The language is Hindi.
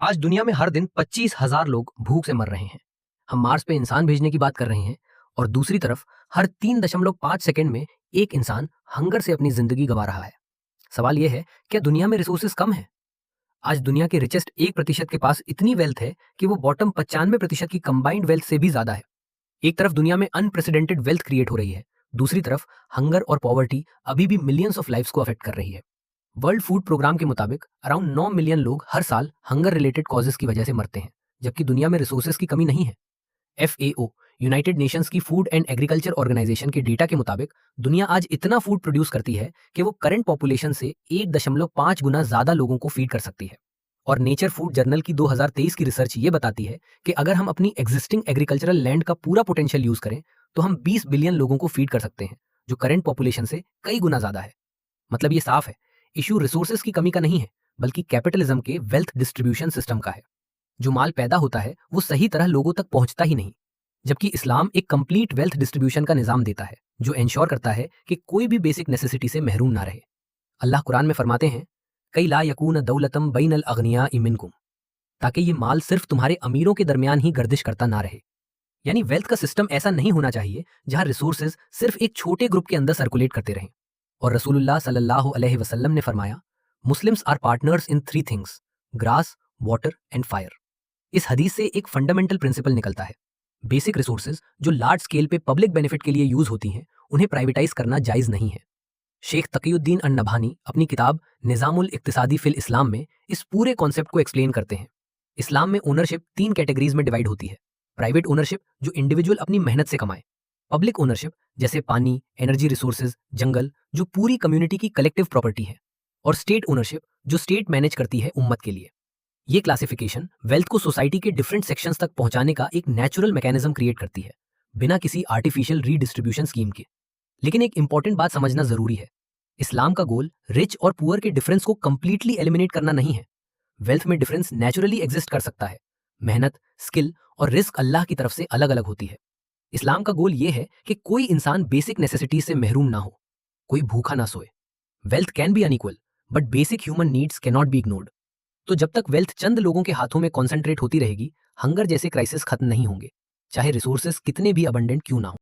आज दुनिया में हर दिन 25,000 लोग भूख से मर रहे हैं। हम मार्स पे इंसान भेजने की बात कर रहे हैं और दूसरी तरफ हर 3.5 सेकंड में एक इंसान हंगर से अपनी जिंदगी गंवा रहा है। सवाल यह है, क्या दुनिया में रिसोर्सेज कम है? आज दुनिया के रिचेस्ट 1% के पास इतनी वेल्थ है कि वो बॉटम 95% की कंबाइंड वेल्थ से भी ज्यादा है। एक तरफ दुनिया में अनप्रेसिडेंटेड वेल्थ क्रिएट हो रही है, दूसरी तरफ हंगर और पॉवर्टी अभी भी मिलियंस ऑफ लाइफ्स को अफेक्ट कर रही है। वर्ल्ड फूड प्रोग्राम के मुताबिक अराउंड 9 मिलियन लोग हर साल हंगर रिलेटेड कॉजेस की वजह से मरते हैं, जबकि दुनिया में रिसोर्सेज की कमी नहीं है। FAO, यूनाइटेड नेशंस की फूड एंड एग्रीकल्चर ऑर्गेनाइजेशन के डेटा के मुताबिक दुनिया आज इतना फूड प्रोड्यूस करती है कि वो करंट पॉपुलेशन से 1.5 गुना ज्यादा लोगों को फीड कर सकती है। और नेचर फूड जर्नल की 2023 की रिसर्च ये बताती है कि अगर हम अपनी एग्जिस्टिंग एग्रीकल्चरल लैंड का पूरा पोटेंशियल यूज करें तो हम 20 बिलियन लोगों को फीड कर सकते हैं, जो करंट पॉपुलेशन से कई गुना ज्यादा है। मतलब ये साफ है, इशू रिसोर्सेज की कमी का नहीं है, बल्कि कैपिटलिज्म के वेल्थ डिस्ट्रीब्यूशन सिस्टम का है। जो माल पैदा होता है वो सही तरह लोगों तक पहुंचता ही नहीं, जबकि इस्लाम एक कंप्लीट वेल्थ डिस्ट्रीब्यूशन का निजाम देता है, जो इंश्योर करता है कि कोई भी बेसिक नेसेसिटी से महरूम ना रहे। अल्लाह कुरान में फरमाते हैं, कई ला यकून दौलतम बैनल अगनिया मिनकुम, ताकि ये माल सिर्फ तुम्हारे अमीरों के दरमियान ही गर्दिश करता ना रहे। यानी वेल्थ का सिस्टम ऐसा नहीं होना चाहिए जहां रिसोर्सेज सिर्फ एक छोटे ग्रुप के अंदर सर्कुलेट करते रहें। और रसूलुल्लाह सल्लल्लाहु अलैहि वसल्लम ने फरमाया, Muslims are partners in 3 things, grass, water and fire. इस हदीस से एक फंडामेंटल प्रिंसिपल निकलता है, बेसिक रिसोर्सेज जो लार्ज स्केल पे पब्लिक बेनिफिट के लिए यूज होती हैं, उन्हें प्राइवेटाइज करना जायज नहीं है। शेख तकीउद्दीन अन-नबहानी अपनी किताब निजामुल इक्तिसादी फिल इस्लाम में इस पूरे कॉन्सेप्ट को एक्सप्लेन करते हैं। इस्लाम में ओनरशिप 3 कैटेगरीज में डिवाइड होती है। प्राइवेट ओनरशिप, जो इंडिविजुअल अपनी मेहनत से कमाए। पब्लिक ओनरशिप, जैसे पानी, एनर्जी रिसोर्सेज, जंगल, जो पूरी कम्युनिटी की कलेक्टिव प्रॉपर्टी है। और स्टेट ओनरशिप, जो स्टेट मैनेज करती है उम्मत के लिए। ये क्लासिफिकेशन वेल्थ को सोसाइटी के डिफरेंट सेक्शंस तक पहुंचाने का एक नेचुरल मैकेनिज्म क्रिएट करती है, बिना किसी आर्टिफिशियल रीडिस्ट्रीब्यूशन स्कीम के। लेकिन एक इंपॉर्टेंट बात समझना जरूरी है, इस्लाम का गोल रिच और पुअर के डिफरेंस को कंप्लीटली एलिमिनेट करना नहीं है। वेल्थ में डिफरेंस नेचुरली एग्जिस्ट कर सकता है। मेहनत, स्किल और रिस्क अल्लाह की तरफ से अलग अलग होती है। इस्लाम का गोल ये है कि कोई इंसान बेसिक नेसेसिटीज से महरूम ना हो, कोई भूखा ना सोए। Wealth can be unequal, but basic human needs can not be ignored. तो जब तक वेल्थ चंद लोगों के हाथों में कॉन्सेंट्रेट होती रहेगी, हंगर जैसे क्राइसिस खत्म नहीं होंगे, चाहे रिसोर्सेज कितने भी अबंडेंट क्यों ना हो।